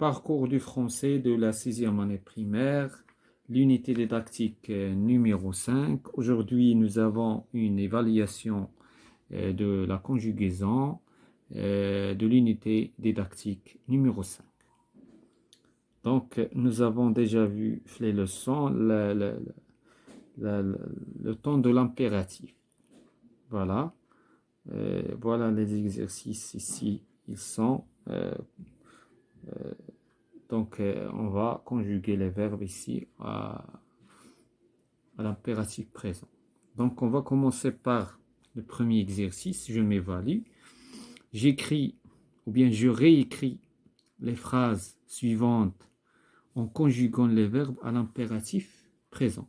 Parcours du français de la sixième année primaire, l'unité didactique numéro 5. Aujourd'hui, nous avons une évaluation de la conjugaison de l'unité didactique numéro 5. Donc, nous avons déjà vu les leçons, le temps de l'impératif. Voilà. Voilà les exercices ici. Ils sont... donc, on va conjuguer les verbes ici à l'impératif présent. Donc, on va commencer par le premier exercice. Je m'évalue. J'écris ou bien je réécris les phrases suivantes en conjuguant les verbes à l'impératif présent.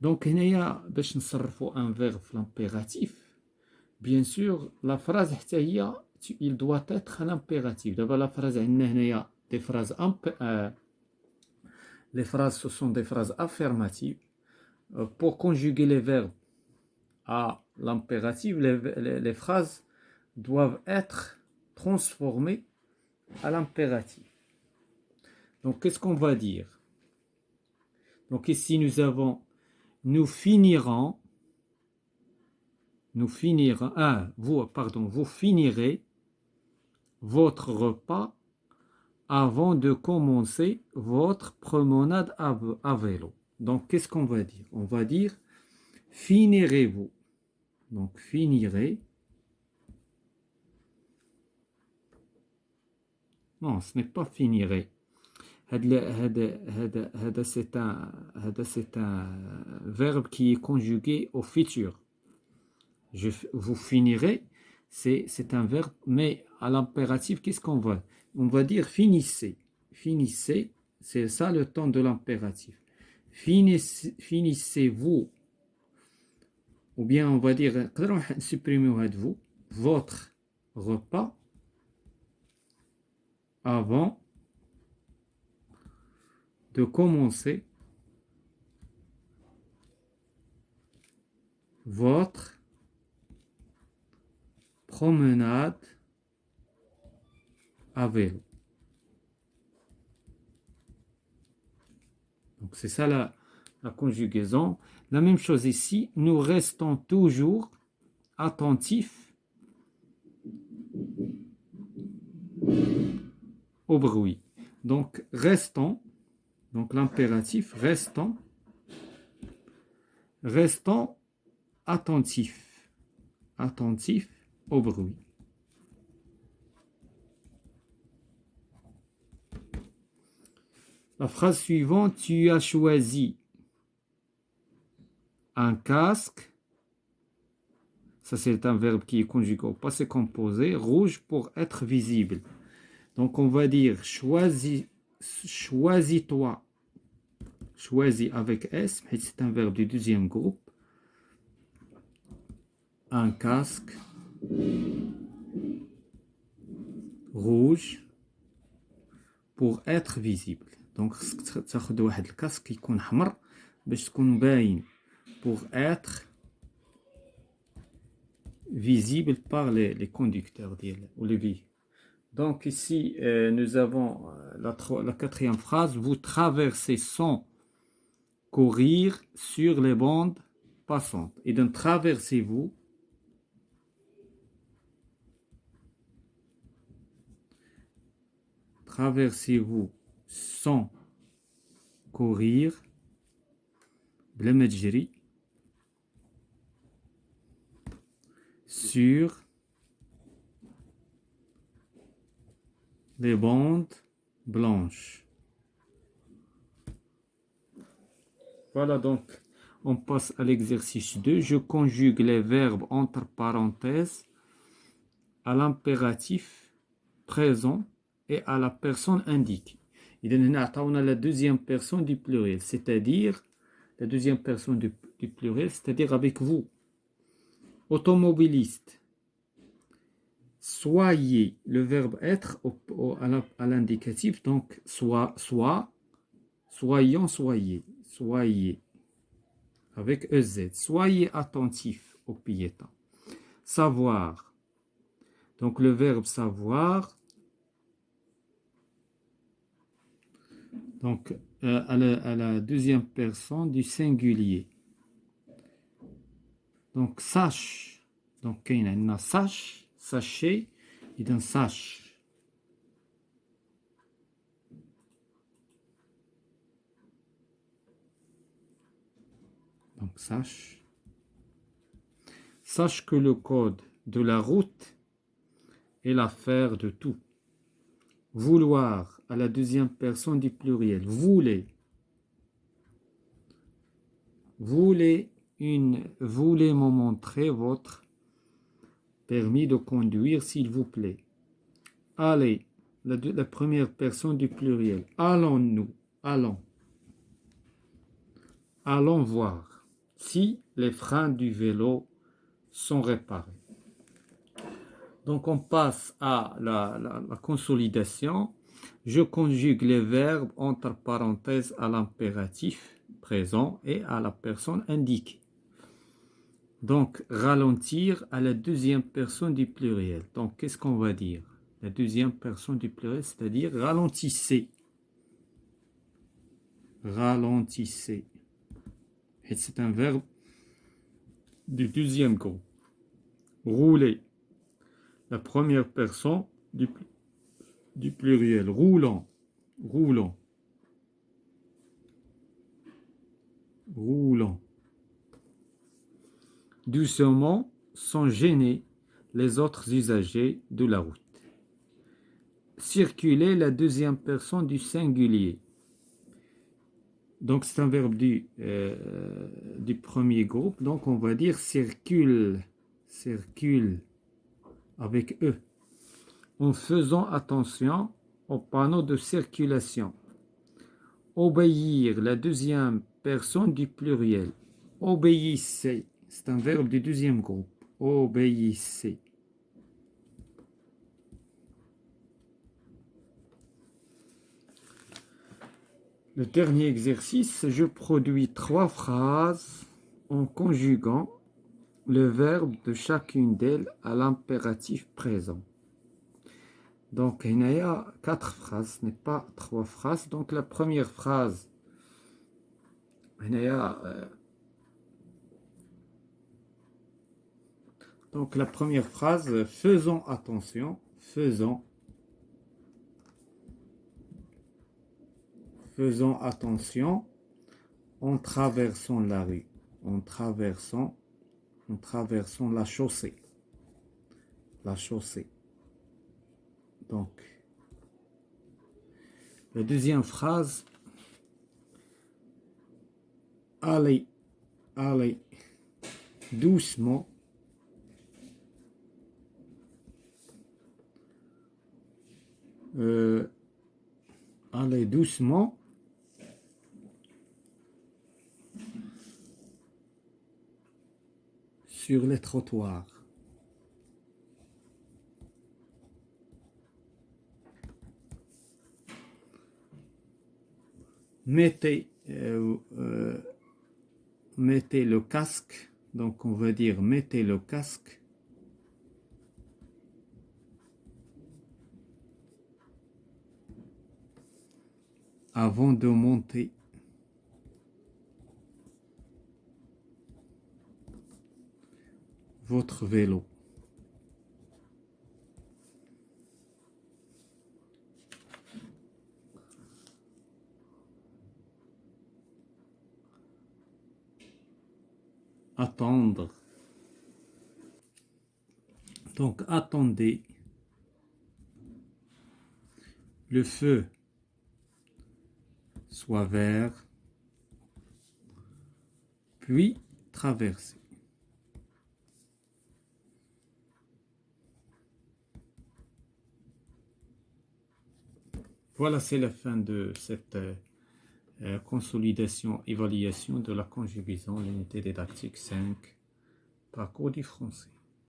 Donc, هنايا باش نصرفوا un verbe l'impératif. Bien sûr, la phrase il doit être à l'impératif. D'abord, la phrase des phrases les phrases, ce sont des phrases affirmatives. Pour conjuguer les verbes à l'impératif, les phrases doivent être transformées à l'impératif. Donc, qu'est-ce qu'on va dire? Donc, ici, nous avons nous finirons, vous finirez votre repas avant de commencer votre promenade à vélo. Donc, qu'est-ce qu'on va dire? On va dire finirez-vous. Donc, finirez. Non, ce n'est pas finirez. C'est un verbe qui est conjugué au futur. Vous finirez, c'est un verbe, mais à l'impératif, qu'est-ce qu'on va? On va dire finissez. Finissez, c'est ça le temps de l'impératif. Finissez-vous. Ou bien on va dire, supprimez vous, votre repas avant de commencer votre promenade à vélo. Donc c'est ça la conjugaison. La même chose ici, nous restons toujours attentifs au bruit. Donc restons, donc l'impératif, restons attentifs au bruit. La phrase suivante, tu as choisi un casque, ça c'est un verbe qui est conjugué au passé composé, rouge pour être visible. Donc on va dire choisis-toi, choisis avec S, c'est un verbe du deuxième groupe, un casque rouge pour être visible. Donc تاخذ واحد الكاسك يكون احمر باش تكون باين pour être visible par les conducteurs ou les vies. Donc ici nous avons la quatrième phrase, vous traversez sans courir sur les bandes passantes. Et donc traversez-vous sans courir بلا ما تجري sur les bandes blanches. Voilà, donc on passe à l'exercice 2. Je conjugue les verbes entre parenthèses à l'impératif présent et à la personne indiquée. On a la deuxième personne du pluriel, c'est-à-dire la deuxième personne du pluriel, c'est-à-dire avec vous. Automobiliste. Soyez, le verbe être à l'indicatif, donc soyons, soyez, avec EZ. Soyez attentif aux piétons. Savoir. Donc le verbe savoir Donc, à la deuxième personne du singulier. Donc, sache. Donc, il y a sache, sachez, et d'un sache. Donc, sache. Sache que le code de la route est l'affaire de tout. Vouloir à la deuxième personne du pluriel. Voulez. Voulez me montrer votre permis de conduire, s'il vous plaît. Allez, la première personne du pluriel. Allons-nous, allons. Allons voir si les freins du vélo sont réparés. Donc on passe à la consolidation. Je conjugue les verbes entre parenthèses à l'impératif présent et à la personne indiquée. Donc ralentir à la deuxième personne du pluriel. Donc qu'est-ce qu'on va dire? La deuxième personne du pluriel, c'est-à-dire ralentissez. Ralentissez. Et c'est un verbe du deuxième groupe. Rouler. La première personne du pluriel. Roulant. Roulant. Roulant. Doucement, sans gêner les autres usagers de la route. Circuler, la deuxième personne du singulier. Donc c'est un verbe du premier groupe. Donc on va dire circule. Circule avec E. En faisant attention aux panneaux de circulation. Obéir, la deuxième personne du pluriel. Obéissez, c'est un verbe du deuxième groupe. Obéissez. Le dernier exercice, je produis 3 phrases en conjuguant le verbe de chacune d'elles à l'impératif présent. Donc, il y a 4 phrases, ce n'est pas 3 phrases. Donc, la première phrase, il y a... Donc, la première phrase, faisons attention, faisons attention en traversant la rue, en traversant la chaussée. La chaussée. Donc, la deuxième phrase, allez, doucement, allez doucement, sur les trottoirs. Mettez le casque, donc on va dire mettez le casque avant de monter votre vélo. Attendre. Donc attendez. Le feu soit vert, puis traversez. Voilà, c'est la fin de cette consolidation, évaluation de la conjugaison, l'unité didactique 5, parcours du français.